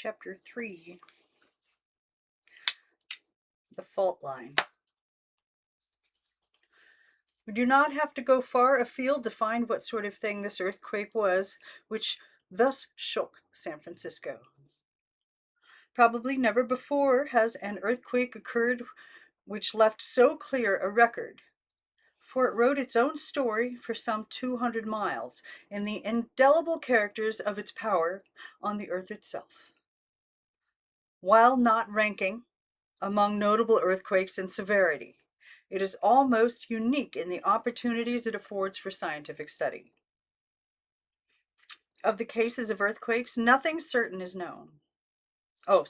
Chapter 3, the fault line. We do not have to go far afield to find what sort of thing this earthquake was, which thus shook San Francisco. Probably never before has an earthquake occurred which left so clear a record, for it wrote its own story for some 200 miles in the indelible characters of its power on the earth itself. While not ranking among notable earthquakes in severity, it is almost unique in the opportunities it affords for scientific study. Of the cases of earthquakes, nothing certain is known. Of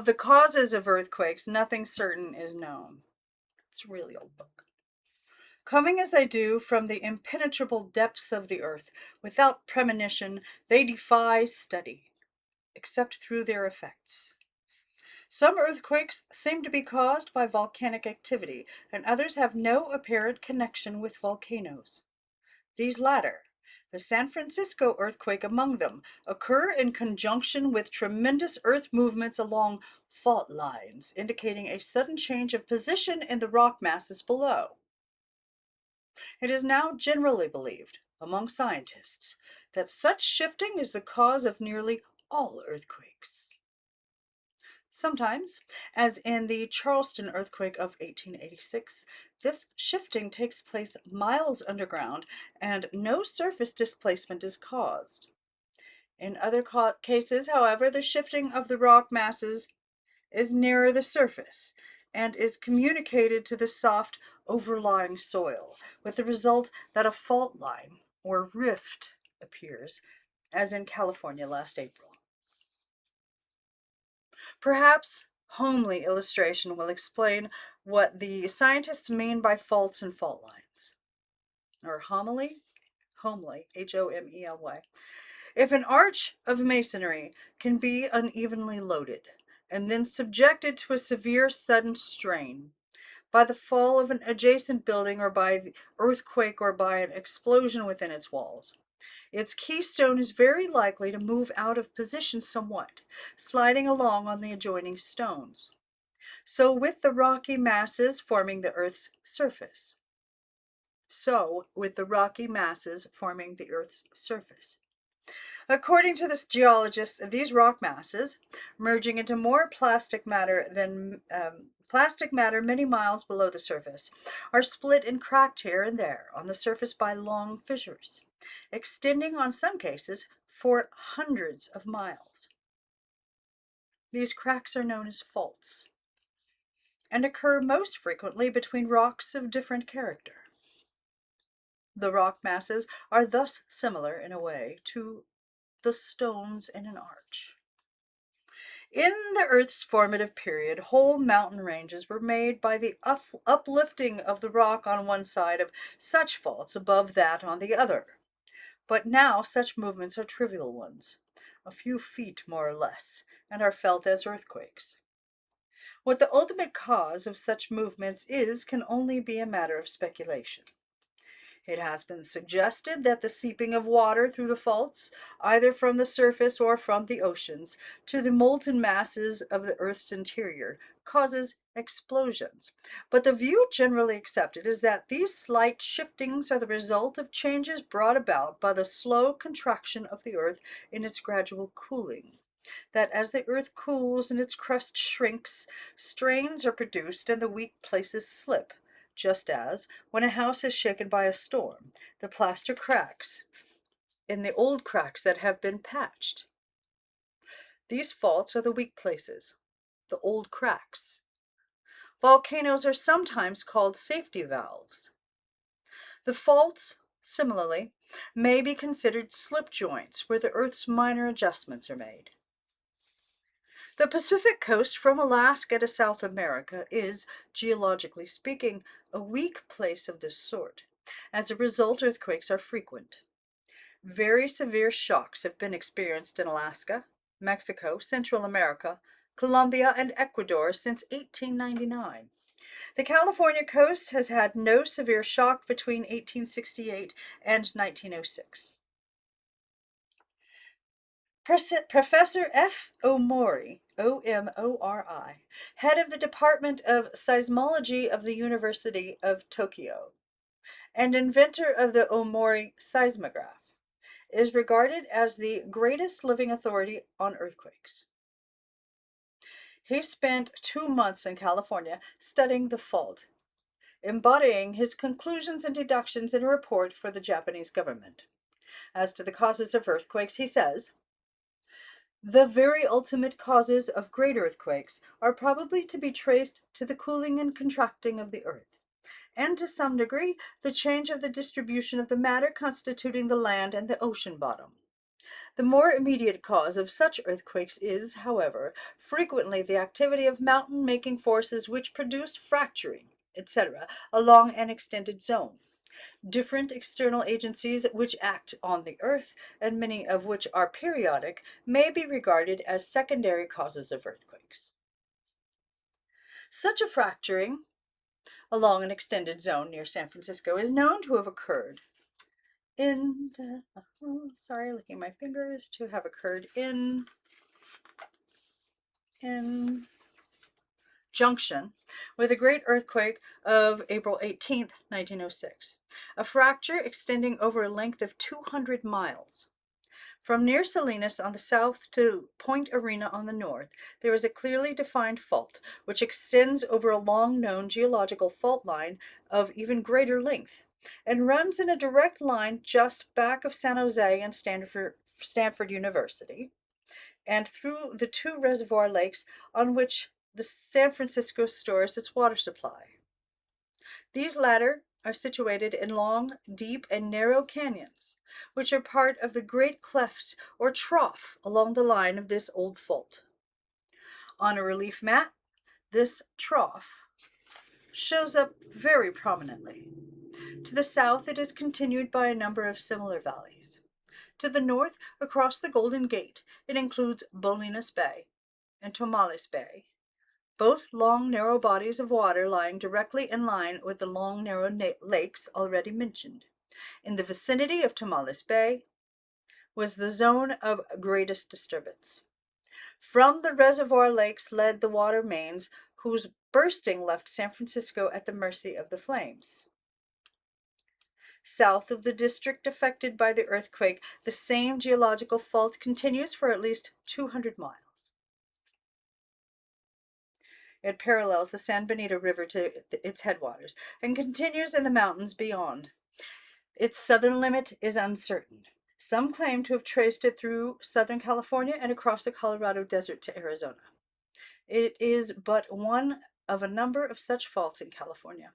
the causes of earthquakes, nothing certain is known. It's a really old book. Coming as they do from the impenetrable depths of the earth, without premonition, they defy study, except through their effects. Some earthquakes seem to be caused by volcanic activity, and others have no apparent connection with volcanoes. These latter, the San Francisco earthquake among them, occur in conjunction with tremendous earth movements along fault lines, indicating a sudden change of position in the rock masses below. It is now generally believed, among scientists, that such shifting is the cause of nearly all earthquakes. Sometimes, as in the Charleston earthquake of 1886, this shifting takes place miles underground and no surface displacement is caused. In other cases, however, the shifting of the rock masses is nearer the surface and is communicated to the soft overlying soil, with the result that a fault line or rift appears, as in California last April. Perhaps homely illustration will explain what the scientists mean by faults and fault lines. Or homely, Homely. If an arch of masonry can be unevenly loaded and then subjected to a severe sudden strain by the fall of an adjacent building or by the earthquake or by an explosion within its walls, its keystone is very likely to move out of position somewhat, sliding along on the adjoining stones. So with the rocky masses forming the Earth's surface. According to this geologist, these rock masses, merging into more plastic matter many miles below the surface, are split and cracked here and there on the surface by long fissures, extending on some cases for hundreds of miles. These cracks are known as faults and occur most frequently between rocks of different character. The rock masses are thus similar in a way to the stones in an arch. In the Earth's formative period, whole mountain ranges were made by the uplifting of the rock on one side of such faults above that on the other. But now such movements are trivial ones, a few feet more or less, and are felt as earthquakes. What the ultimate cause of such movements is can only be a matter of speculation. It has been suggested that the seeping of water through the faults, either from the surface or from the oceans, to the molten masses of the Earth's interior, causes explosions. But the view generally accepted is that these slight shiftings are the result of changes brought about by the slow contraction of the Earth in its gradual cooling. That as the Earth cools and its crust shrinks, strains are produced and the weak places slip. Just as, when a house is shaken by a storm, the plaster cracks in the old cracks that have been patched. These faults are the weak places, the old cracks. Volcanoes are sometimes called safety valves. The faults, similarly, may be considered slip joints where the Earth's minor adjustments are made. The Pacific coast from Alaska to South America is, geologically speaking, a weak place of this sort. As a result, earthquakes are frequent. Very severe shocks have been experienced in Alaska, Mexico, Central America, Colombia, and Ecuador since 1899. The California coast has had no severe shock between 1868 and 1906. Professor F. Omori, Omori, head of the Department of Seismology of the University of Tokyo, and inventor of the Omori seismograph, is regarded as the greatest living authority on earthquakes. He spent 2 months in California studying the fault, embodying his conclusions and deductions in a report for the Japanese government. As to the causes of earthquakes, he says, "The very ultimate causes of great earthquakes are probably to be traced to the cooling and contracting of the earth, and to some degree the change of the distribution of the matter constituting the land and the ocean bottom. The more immediate cause of such earthquakes is, however, frequently the activity of mountain-making forces which produce fracturing, etc., along an extended zone. Different external agencies which act on the earth, and many of which are periodic, may be regarded as secondary causes of earthquakes. Such a fracturing along an extended zone near San Francisco is known to have occurred in the, licking my fingers, to have occurred in junction with a great earthquake of April 18th, 1906, a fracture extending over a length of 200 miles. From near Salinas on the south to Point Arena on the north, there is a clearly defined fault, which extends over a long-known geological fault line of even greater length, and runs in a direct line just back of San Jose and Stanford University, and through the two reservoir lakes on which the San Francisco stores its water supply. These latter are situated in long, deep, and narrow canyons, which are part of the great cleft or trough along the line of this old fault. On a relief map, this trough shows up very prominently. To the south, it is continued by a number of similar valleys. To the north, across the Golden Gate, it includes Bolinas Bay and Tomales Bay, both long, narrow bodies of water lying directly in line with the long, narrow lakes already mentioned. In the vicinity of Tomales Bay was the zone of greatest disturbance. From the reservoir lakes led the water mains, whose bursting left San Francisco at the mercy of the flames. South of the district affected by the earthquake, the same geological fault continues for at least 200 miles. It parallels the San Benito River to its headwaters and continues in the mountains beyond. Its southern limit is uncertain. Some claim to have traced it through Southern California and across the Colorado Desert to Arizona. It is but one of a number of such faults in California.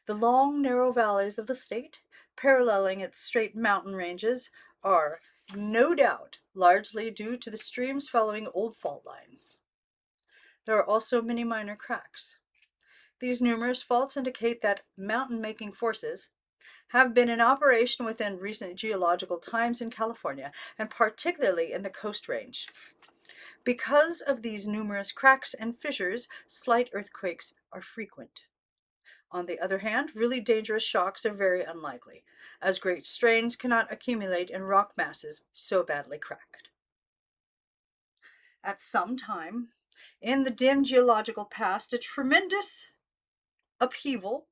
The long, narrow valleys of the state, paralleling its straight mountain ranges, are, no doubt, largely due to the streams following old fault lines. There are also many minor cracks. These numerous faults indicate that mountain-making forces have been in operation within recent geological times in California, and particularly in the Coast Range. Because of these numerous cracks and fissures, slight earthquakes are frequent. On the other hand, really dangerous shocks are very unlikely, as great strains cannot accumulate in rock masses so badly cracked. At some time, in the dim geological past, a tremendous upheaval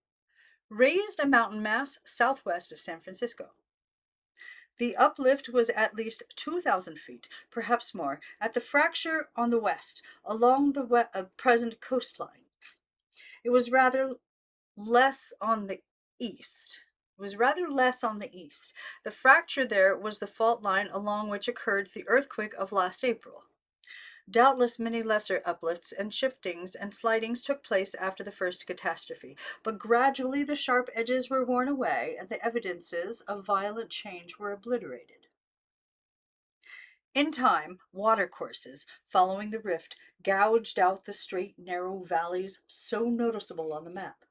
raised a mountain mass southwest of San Francisco. The uplift was at least 2,000 feet, perhaps more, at the fracture on the west, along the present coastline. It was rather less on the east. The fracture there was the fault line along which occurred the earthquake of last April. Doubtless many lesser uplifts and shiftings and slidings took place after the first catastrophe, but gradually the sharp edges were worn away and the evidences of violent change were obliterated. In time, watercourses following the rift gouged out the straight, narrow valleys so noticeable on the map.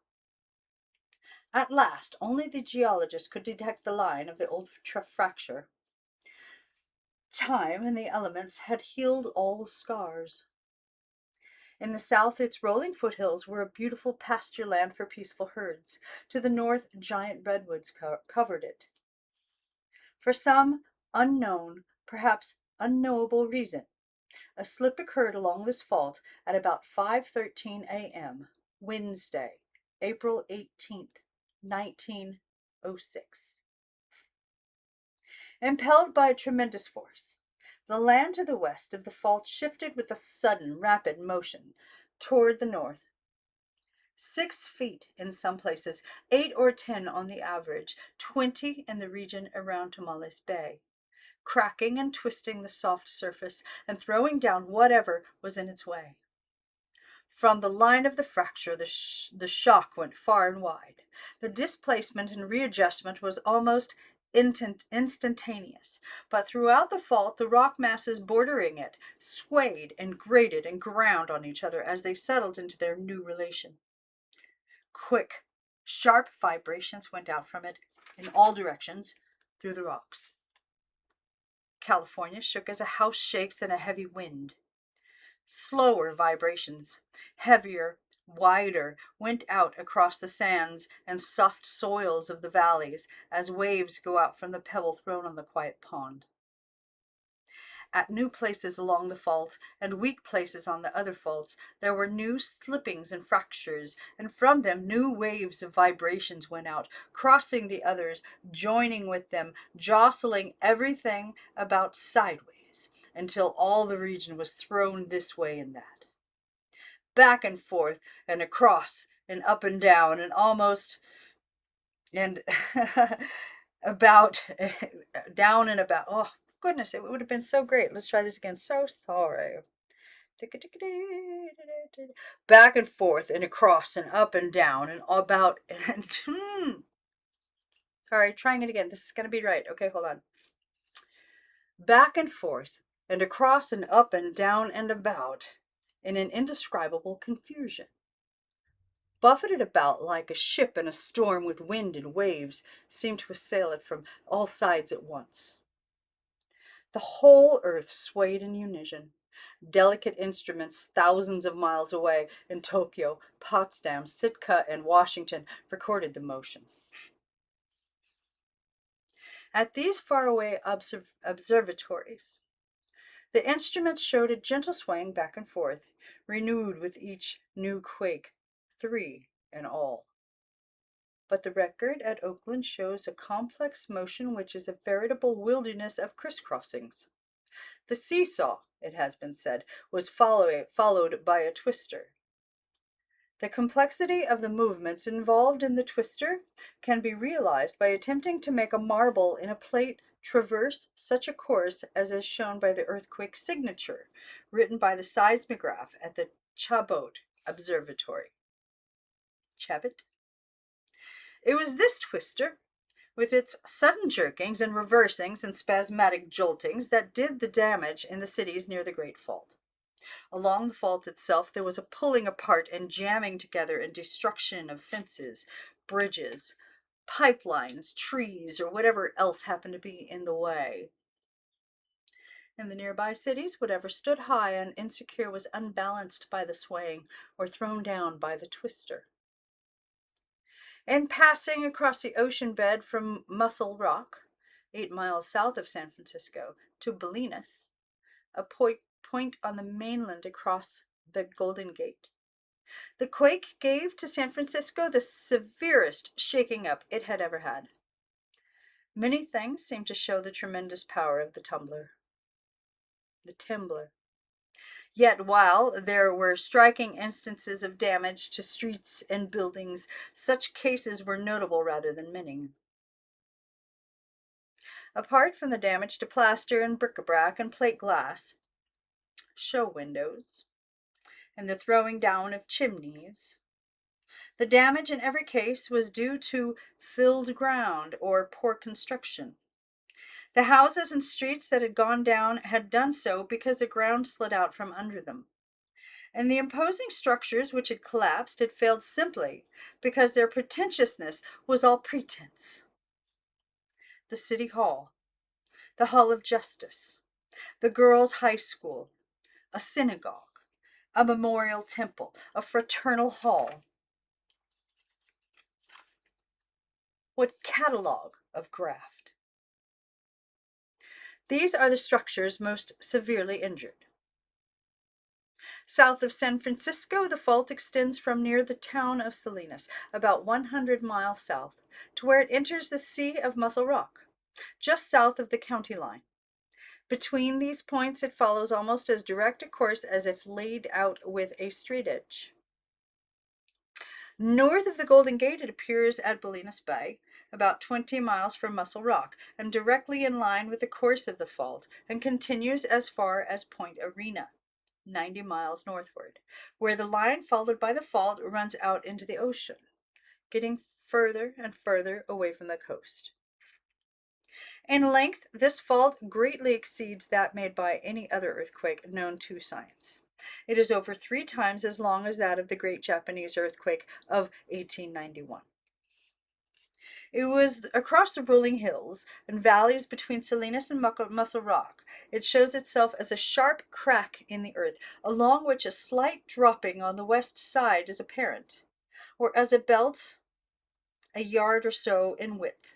At last, only the geologist could detect the line of the old fracture. Time and the elements had healed all scars. In the south, its rolling foothills were a beautiful pasture land for peaceful herds. To the north, giant redwoods covered it. For some unknown, perhaps unknowable reason, a slip occurred along this fault at about 5:13 a.m. Wednesday, April 18th, 1906. Impelled by a tremendous force, the land to the west of the fault shifted with a sudden, rapid motion toward the north. 6 feet in some places, 8 or 10 on the average, 20 in the region around Tamales Bay, cracking and twisting the soft surface and throwing down whatever was in its way. From the line of the fracture, the shock went far and wide. The displacement and readjustment was almost instantaneous, but throughout the fault, the rock masses bordering it swayed and grated and ground on each other as they settled into their new relation. Quick, sharp vibrations went out from it in all directions through the rocks. California shook as a house shakes in a heavy wind. Slower vibrations, heavier, wider, went out across the sands and soft soils of the valleys as waves go out from the pebble thrown on the quiet pond. At new places along the fault and weak places on the other faults, there were new slippings and fractures, and from them new waves of vibrations went out, crossing the others, joining with them, jostling everything about sideways, until all the region was thrown this way and that. Back and forth, and across, and up and down, and almost, and about, down and about. Oh, goodness, it would have been so great. Let's try this again. So sorry. Back and forth, and across, and up and down, and about, and sorry, trying it again. This is going to be right. Okay, hold on. Back and forth, and across, and up, and down, and about, in an indescribable confusion. Buffeted about like a ship in a storm with wind and waves, seemed to assail it from all sides at once. The whole earth swayed in unison. Delicate instruments thousands of miles away in Tokyo, Potsdam, Sitka, and Washington recorded the motion. At these faraway observatories, the instruments showed a gentle swaying back and forth, renewed with each new quake, 3 in all. But the record at Oakland shows a complex motion which is a veritable wilderness of crisscrossings. The seesaw, it has been said, was followed by a twister. The complexity of the movements involved in the twister can be realized by attempting to make a marble in a plate traverse such a course as is shown by the earthquake signature, written by the seismograph at the Chabot Observatory. Chabot? It was this twister, with its sudden jerkings and reversing's and spasmodic joltings, that did the damage in the cities near the Great Fault. Along the fault itself, there was a pulling apart and jamming together and destruction of fences, bridges, pipelines, trees, or whatever else happened to be in the way. In the nearby cities, whatever stood high and insecure was unbalanced by the swaying or thrown down by the twister. In passing across the ocean bed from Muscle Rock, 8 miles south of San Francisco, to Bolinas, a point on the mainland across the Golden Gate, the quake gave to San Francisco the severest shaking up it had ever had. Many things seemed to show the tremendous power of the tumbler. Yet while there were striking instances of damage to streets and buildings, such cases were notable rather than many. Apart from the damage to plaster and bric-a-brac and plate glass, show windows, and the throwing down of chimneys, the damage in every case was due to filled ground or poor construction. The houses and streets that had gone down had done so because the ground slid out from under them. And the imposing structures which had collapsed had failed simply because their pretentiousness was all pretense. The City Hall, the Hall of Justice, the Girls' High School, a synagogue, a memorial temple, a fraternal hall. What catalogue of graft! These are the structures most severely injured. South of San Francisco, the fault extends from near the town of Salinas, about 100 miles south, to where it enters the Sea of Mussel Rock, just south of the county line. Between these points, it follows almost as direct a course as if laid out with a straight edge. North of the Golden Gate, it appears at Bolinas Bay, about 20 miles from Mussel Rock, and directly in line with the course of the fault, and continues as far as Point Arena, 90 miles northward, where the line followed by the fault runs out into the ocean, getting further and further away from the coast. In length, this fault greatly exceeds that made by any other earthquake known to science. It is over 3 times as long as that of the Great Japanese Earthquake of 1891. It was across the rolling hills and valleys between Salinas and Mussel Rock. It shows itself as a sharp crack in the earth, along which a slight dropping on the west side is apparent, or as a belt a yard or so in width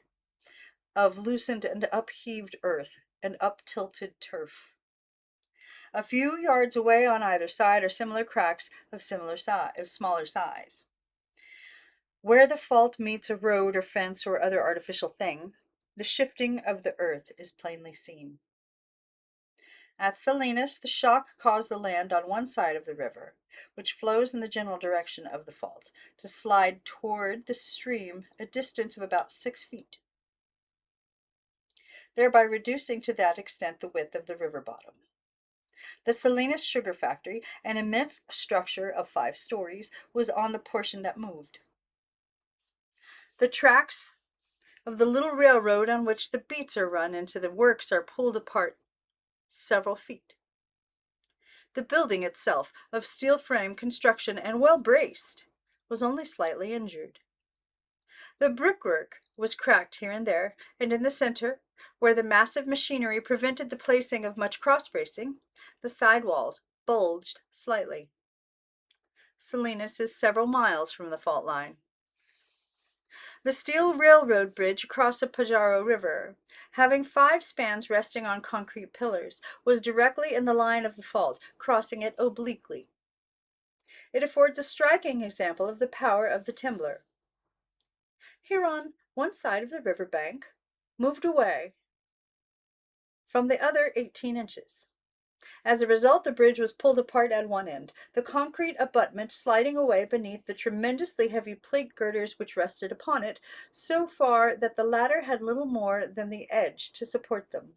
of loosened and upheaved earth and up-tilted turf. A few yards away on either side are similar cracks of smaller size. Where the fault meets a road or fence or other artificial thing, the shifting of the earth is plainly seen. At Salinas, the shock caused the land on one side of the river, which flows in the general direction of the fault, to slide toward the stream a distance of about 6 feet, thereby reducing to that extent the width of the river bottom. The Salinas Sugar Factory, an immense structure of 5 stories, was on the portion that moved. The tracks of the little railroad on which the beets are run into the works are pulled apart several feet. The building itself, of steel frame construction and well braced, was only slightly injured. The brickwork was cracked here and there, and in the center, where the massive machinery prevented the placing of much cross bracing, the side walls bulged slightly. Salinas is several miles from the fault line. The steel railroad bridge across the Pajaro River, having 5 spans resting on concrete pillars, was directly in the line of the fault, crossing it obliquely. It affords a striking example of the power of the timber. Here on one side of the river bank, moved away from the other 18 inches. As a result, the bridge was pulled apart at one end, the concrete abutment sliding away beneath the tremendously heavy plate girders which rested upon it, so far that the latter had little more than the edge to support them.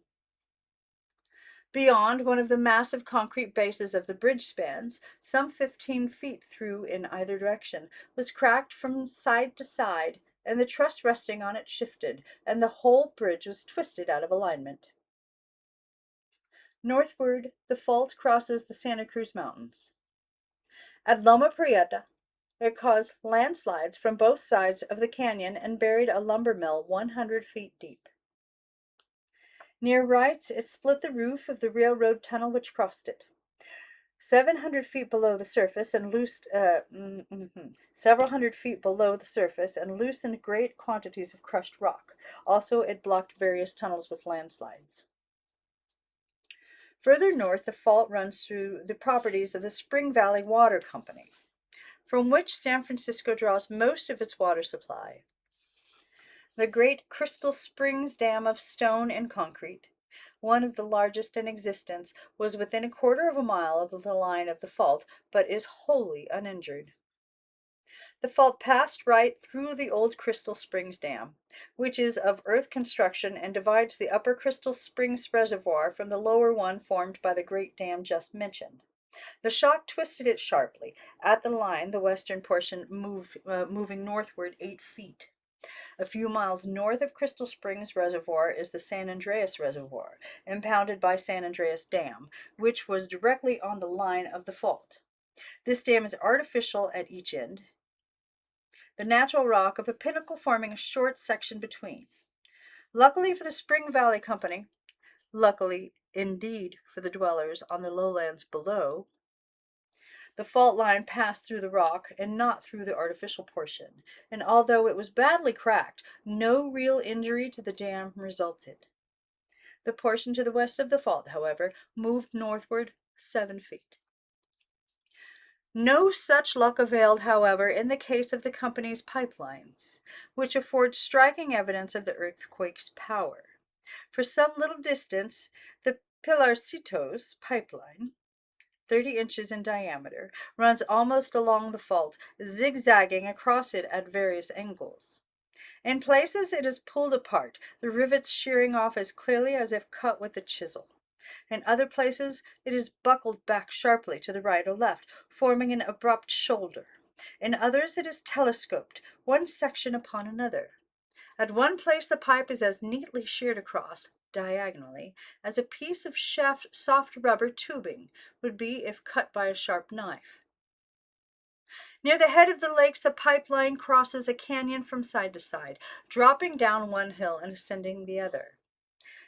Beyond, one of the massive concrete bases of the bridge spans, some 15 feet through in either direction, was cracked from side to side, and the truss resting on it shifted, and the whole bridge was twisted out of alignment. Northward, the fault crosses the Santa Cruz Mountains. At Loma Prieta, it caused landslides from both sides of the canyon and buried a lumber mill 100 feet deep. Near Wrights, it split the roof of the railroad tunnel which crossed it. 700 feet below the surface and several hundred feet below the surface and loosened great quantities of crushed rock. Also, it blocked various tunnels with landslides. Further north, the fault runs through the properties of the Spring Valley Water Company, from which San Francisco draws most of its water supply. The great Crystal Springs Dam of stone and concrete, one of the largest in existence, was within a quarter of a mile of the line of the fault, but is wholly uninjured. The fault passed right through the old Crystal Springs Dam, which is of earth construction and divides the upper Crystal Springs Reservoir from the lower one formed by the great dam just mentioned. The shock twisted it sharply. At the line, the western portion moving northward 8 feet. A few miles north of Crystal Springs Reservoir is the San Andreas Reservoir, impounded by San Andreas Dam, which was directly on the line of the fault. This dam is artificial at each end, the natural rock of a pinnacle forming a short section between. Luckily for the Spring Valley Company, luckily indeed for the dwellers on the lowlands below, the fault line passed through the rock and not through the artificial portion, and although it was badly cracked, no real injury to the dam resulted. The portion to the west of the fault, however, moved northward 7 feet. No such luck availed, however, in the case of the company's pipelines, which afford striking evidence of the earthquake's power. For some little distance, the Pilarcitos pipeline, 30 inches in diameter, runs almost along the fault, zigzagging across it at various angles. In places it is pulled apart, the rivets shearing off as clearly as if cut with a chisel. In other places it is buckled back sharply to the right or left, forming an abrupt shoulder. In others it is telescoped, one section upon another. At one place the pipe is as neatly sheared across, diagonally, as a piece of soft rubber tubing would be if cut by a sharp knife. Near the head of the lakes, the pipeline crosses a canyon from side to side, dropping down one hill and ascending the other.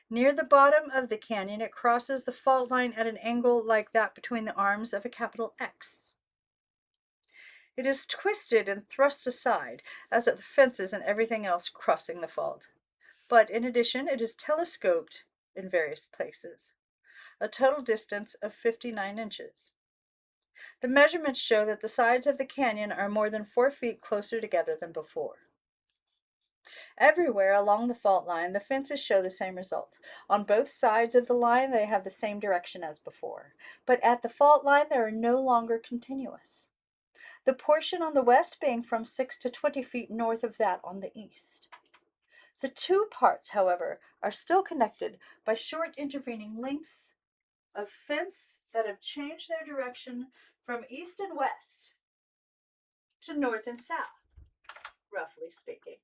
Near the bottom of the canyon, it crosses the fault line at an angle like that between the arms of a capital X. It is twisted and thrust aside, as are the fences and everything else crossing the fault. But in addition, it is telescoped in various places, a total distance of 59 inches. The measurements show that the sides of the canyon are more than 4 feet closer together than before. Everywhere along the fault line, the fences show the same result. On both sides of the line, they have the same direction as before. But at the fault line, they are no longer continuous, the portion on the west being from 6 to 20 feet north of that on the east. The two parts, however, are still connected by short intervening lengths of fence that have changed their direction from east and west to north and south, roughly speaking.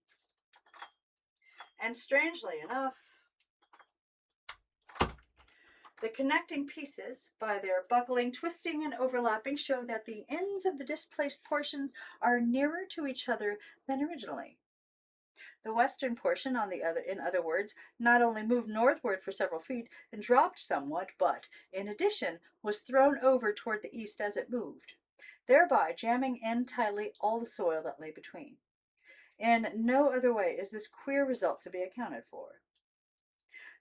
And strangely enough, the connecting pieces, by their buckling, twisting, and overlapping, show that the ends of the displaced portions are nearer to each other than originally. The western portion, in other words, not only moved northward for several feet and dropped somewhat, but, in addition, was thrown over toward the east as it moved, thereby jamming in tightly all the soil that lay between. In no other way is this queer result to be accounted for.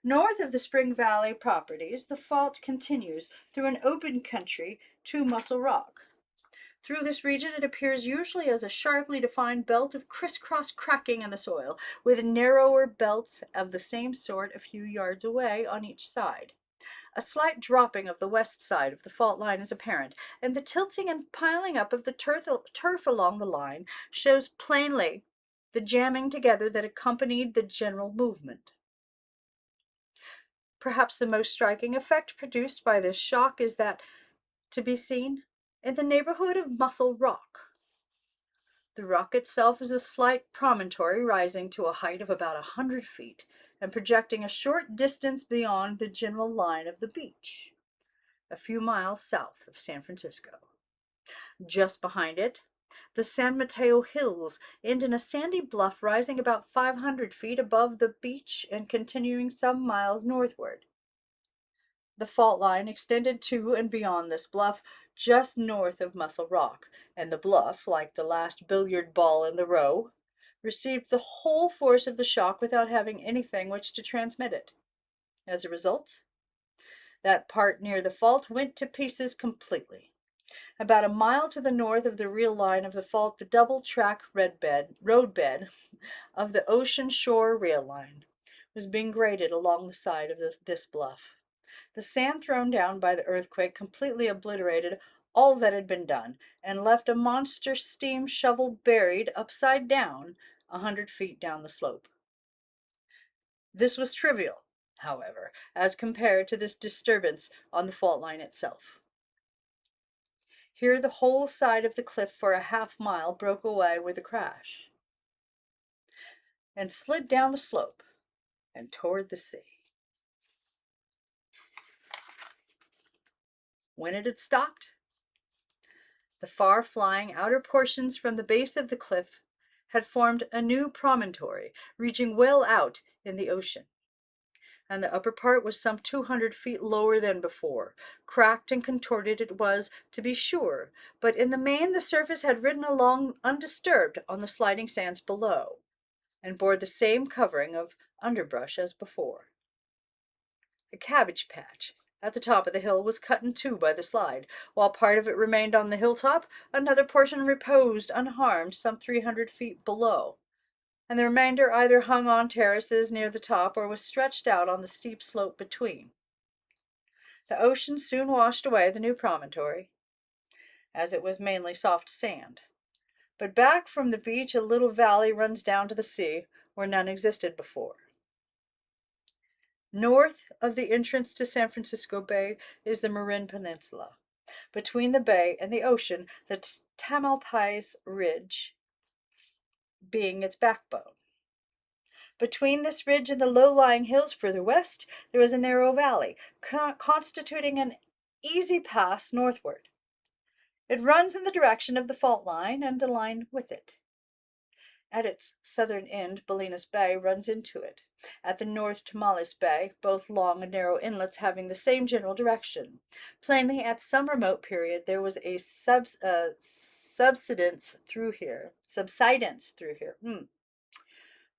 North of the Spring Valley properties, the fault continues through an open country to Muscle Rock. Through this region, it appears usually as a sharply defined belt of crisscross cracking in the soil, with narrower belts of the same sort a few yards away on each side. A slight dropping of the west side of the fault line is apparent, and the tilting and piling up of the turf along the line shows plainly the jamming together that accompanied the general movement. Perhaps the most striking effect produced by this shock is that to be seen in the neighborhood of Muscle Rock. The rock itself is a slight promontory rising to a height of about 100 feet and projecting a short distance beyond the general line of the beach, a few miles south of San Francisco. Just behind it, the San Mateo Hills end in a sandy bluff rising about 500 feet above the beach and continuing some miles northward. The fault line extended to and beyond this bluff just north of Muscle Rock, and the bluff, like the last billiard ball in the row, received the whole force of the shock without having anything which to transmit it. As a result, that part near the fault went to pieces completely. About a mile to the north of the real line of the fault, the double-track roadbed of the Ocean Shore rail line was being graded along the side of this bluff. The sand thrown down by the earthquake completely obliterated all that had been done, and left a monster steam shovel buried upside down 100 feet down the slope. This was trivial, however, as compared to this disturbance on the fault line itself. Here the whole side of the cliff for a half-mile broke away with a crash, and slid down the slope and toward the sea. When it had stopped, the far-flying outer portions from the base of the cliff had formed a new promontory, reaching well out in the ocean, and the upper part was some 200 feet lower than before. Cracked and contorted it was, to be sure, but in the main the surface had ridden along undisturbed on the sliding sands below, and bore the same covering of underbrush as before. A cabbage patch at the top of the hill was cut in two by the slide. While part of it remained on the hilltop, another portion reposed unharmed some 300 feet below, and the remainder either hung on terraces near the top or was stretched out on the steep slope between. The ocean soon washed away the new promontory, as it was mainly soft sand. But back from the beach a little valley runs down to the sea, where none existed before. North of the entrance to San Francisco Bay is the Marin Peninsula. Between the bay and the ocean, the Tamalpais Ridge being its backbone. Between this ridge and the low-lying hills further west, there is a narrow valley, constituting an easy pass northward. It runs in the direction of the fault line and the line with it. At its southern end, Bolinas Bay runs into it. At the north, Tamales Bay, both long and narrow inlets having the same general direction. Plainly, at some remote period, there was a subsidence through here.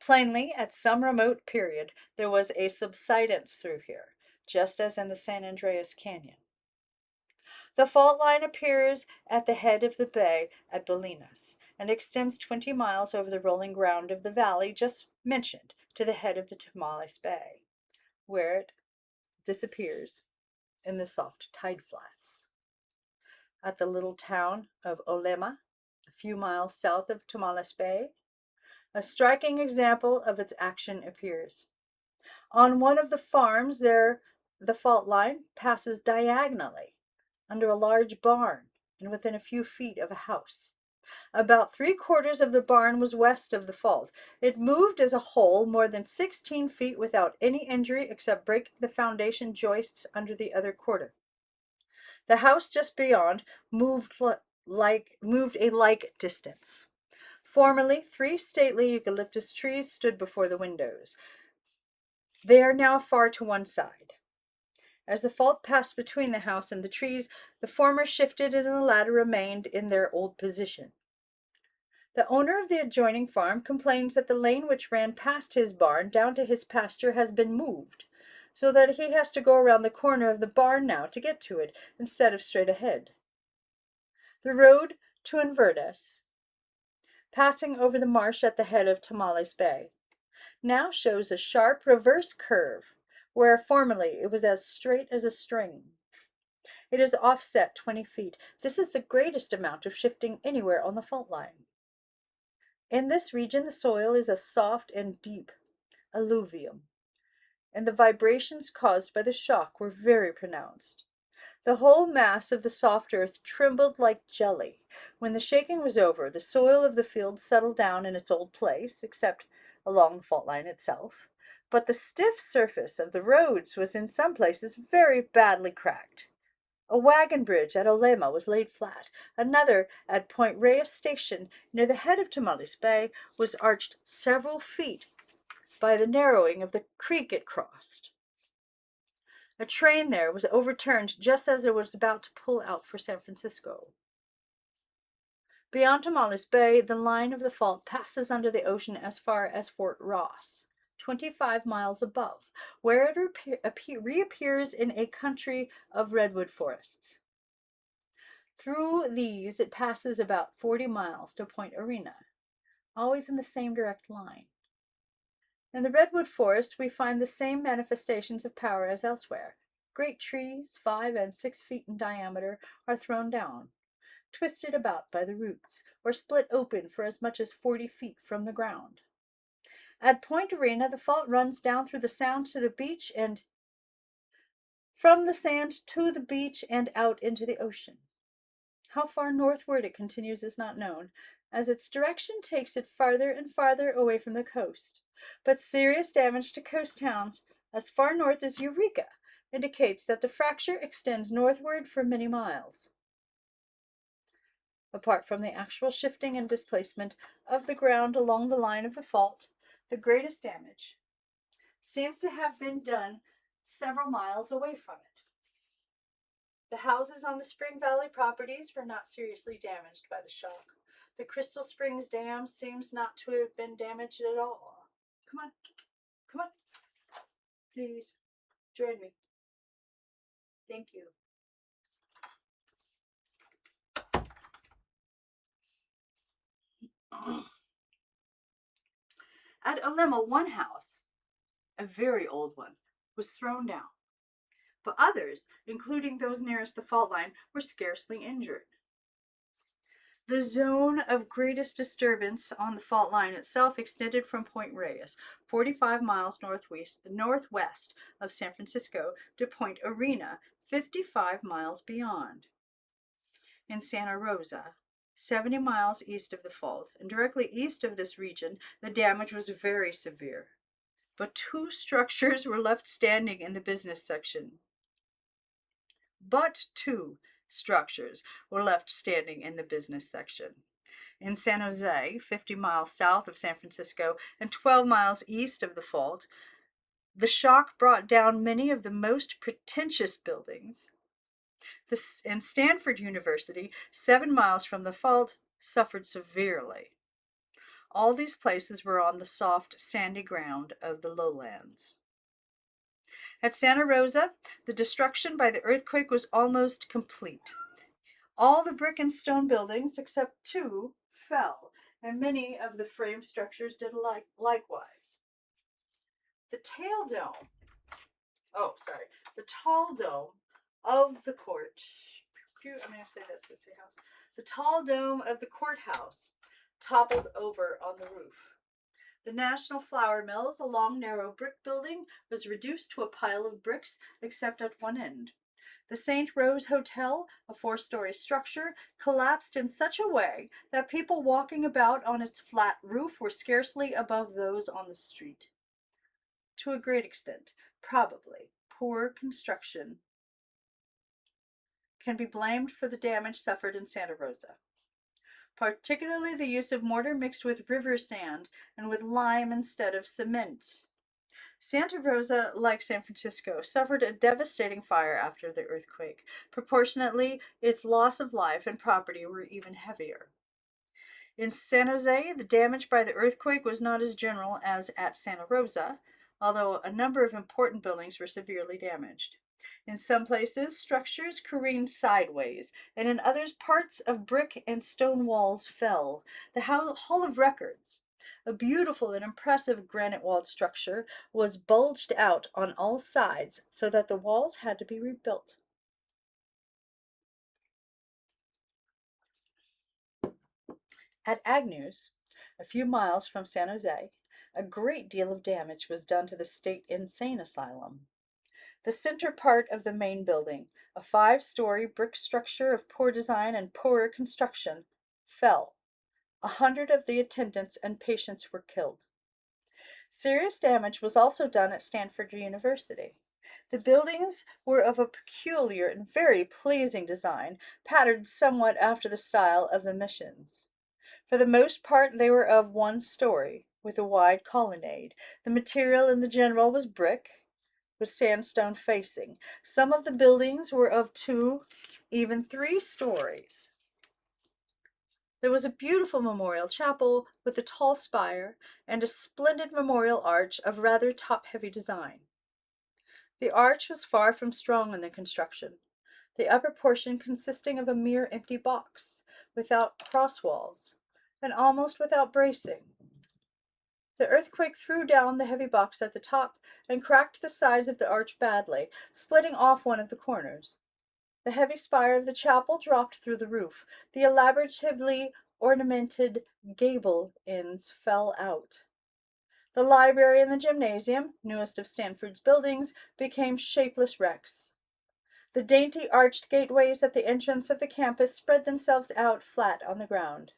Plainly, at some remote period, there was a subsidence through here, just as in the San Andreas Canyon. The fault line appears at the head of the bay at Bolinas, and extends 20 miles over the rolling ground of the valley just mentioned to the head of the Tamales Bay, where it disappears in the soft tide flats. At the little town of Olema, a few miles south of Tamales Bay, a striking example of its action appears. On one of the farms there, the fault line passes diagonally under a large barn and within a few feet of a house. About 3/4 of the barn was west of the fault. It moved as a whole more than 16 feet without any injury except breaking the foundation joists under the other quarter. The house just beyond moved a like distance. Formerly, 3 stately eucalyptus trees stood before the windows. They are now far to one side. As the fault passed between the house and the trees, the former shifted and the latter remained in their old position. The owner of the adjoining farm complains that the lane which ran past his barn down to his pasture has been moved, so that he has to go around the corner of the barn now to get to it, instead of straight ahead. The road to Unrehearsed, passing over the marsh at the head of Tamales Bay, now shows a sharp reverse curve, where formerly it was as straight as a string. It is offset 20 feet. This is the greatest amount of shifting anywhere on the fault line. In this region, the soil is a soft and deep alluvium, and the vibrations caused by the shock were very pronounced. The whole mass of the soft earth trembled like jelly. When the shaking was over, the soil of the field settled down in its old place, except along the fault line itself. But the stiff surface of the roads was in some places very badly cracked. A wagon bridge at Olema was laid flat. Another at Point Reyes Station, near the head of Tamales Bay, was arched several feet by the narrowing of the creek it crossed. A train there was overturned just as it was about to pull out for San Francisco. Beyond Tamales Bay, the line of the fault passes under the ocean as far as Fort Ross, 25 miles above, where it reappears in a country of redwood forests. Through these it passes about 40 miles to Point Arena, always in the same direct line. In the redwood forest we find the same manifestations of power as elsewhere. Great trees, 5 and 6 feet in diameter, are thrown down, twisted about by the roots, or split open for as much as 40 feet from the ground. At Point Arena, the fault runs down through the sound to the beach and from the sand to the beach and out into the ocean. How far northward it continues is not known, as its direction takes it farther and farther away from the coast. But serious damage to coast towns as far north as Eureka indicates that the fracture extends northward for many miles. Apart from the actual shifting and displacement of the ground along the line of the fault, the greatest damage seems to have been done several miles away from it. The houses on the Spring Valley properties were not seriously damaged by the shock. The Crystal Springs Dam seems not to have been damaged at all. Come on, come on. Please, join me. Thank you. At Olema, one house, a very old one, was thrown down, but others, including those nearest the fault line, were scarcely injured. The zone of greatest disturbance on the fault line itself extended from Point Reyes, 45 miles northwest of San Francisco, to Point Arena, 55 miles beyond. In Santa Rosa, 70 miles east of the fault, and directly east of this region, the damage was very severe. But two structures were left standing in the business section. But two structures were left standing in the business section. In San Jose, 50 miles south of San Francisco and 12 miles east of the fault, the shock brought down many of the most pretentious buildings. And Stanford University, 7 miles from the fault, suffered severely. All these places were on the soft, sandy ground of the lowlands. At Santa Rosa, the destruction by the earthquake was almost complete. All the brick and stone buildings, except two, fell, and many of the frame structures did likewise. The tail dome, the tall dome of the court, I'm going to say that's going to say house. The tall dome of the courthouse toppled over on the roof. The National Flour Mills, a long, narrow brick building, was reduced to a pile of bricks, except at one end. The St. Rose Hotel, a 4-story structure, collapsed in such a way that people walking about on its flat roof were scarcely above those on the street. To a great extent, probably, poor construction can be blamed for the damage suffered in Santa Rosa, particularly the use of mortar mixed with river sand and with lime instead of cement. Santa Rosa, like San Francisco, suffered a devastating fire after the earthquake. Proportionately, its loss of life and property were even heavier. In San Jose, the damage by the earthquake was not as general as at Santa Rosa, although a number of important buildings were severely damaged. In some places, structures careened sideways, and in others, parts of brick and stone walls fell. The Hall of Records, a beautiful and impressive granite-walled structure, was bulged out on all sides so that the walls had to be rebuilt. At Agnews, a few miles from San Jose, a great deal of damage was done to the state insane asylum. The center part of the main building, a 5-story brick structure of poor design and poorer construction, fell. 100 of the attendants and patients were killed. Serious damage was also done at Stanford University. The buildings were of a peculiar and very pleasing design, patterned somewhat after the style of the missions. For the most part, they were of 1 story, with a wide colonnade. The material in the general was brick, with sandstone facing. Some of the buildings were of 2, even 3 stories. There was a beautiful memorial chapel with a tall spire and a splendid memorial arch of rather top-heavy design. The arch was far from strong in the construction, the upper portion consisting of a mere empty box, without cross walls, and almost without bracing. The earthquake threw down the heavy box at the top and cracked the sides of the arch badly, splitting off one of the corners. The heavy spire of the chapel dropped through the roof. The elaboratively ornamented gable ends fell out. The library and the gymnasium, newest of Stanford's buildings, became shapeless wrecks. The dainty arched gateways at the entrance of the campus spread themselves out flat on the ground.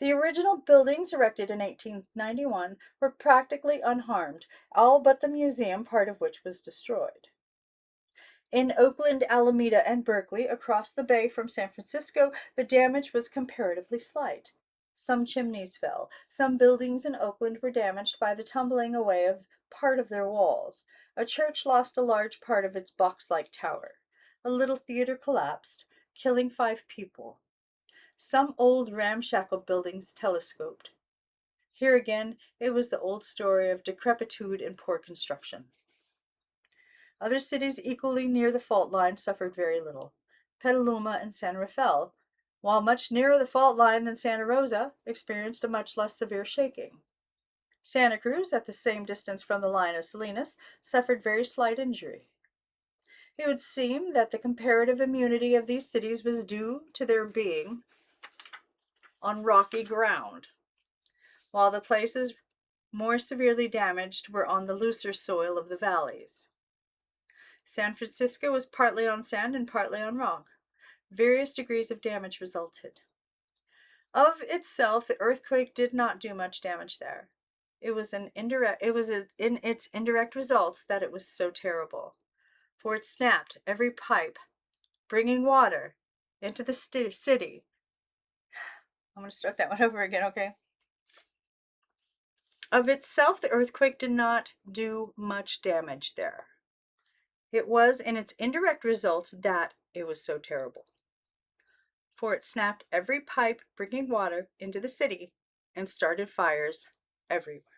The original buildings, erected in 1891, were practically unharmed, all but the museum, part of which was destroyed. In Oakland, Alameda, and Berkeley, across the bay from San Francisco, the damage was comparatively slight. Some chimneys fell. Some buildings in Oakland were damaged by the tumbling away of part of their walls. A church lost a large part of its box-like tower. A little theater collapsed, killing 5 people. Some old ramshackle buildings telescoped. Here again, it was the old story of decrepitude and poor construction. Other cities equally near the fault line suffered very little. Petaluma and San Rafael, while much nearer the fault line than Santa Rosa, experienced a much less severe shaking. Santa Cruz, at the same distance from the line as Salinas, suffered very slight injury. It would seem that the comparative immunity of these cities was due to their being on rocky ground, while the places more severely damaged were on the looser soil of the valleys. San Francisco was partly on sand and partly on rock. Various degrees of damage resulted. Of itself, the earthquake did not do much damage there. It was in its indirect results that it was so terrible, for it snapped every pipe bringing water into the city. I'm going to start that one over again, okay? Of itself, the earthquake did not do much damage there. It was in its indirect results that it was so terrible, for it snapped every pipe bringing water into the city and started fires everywhere.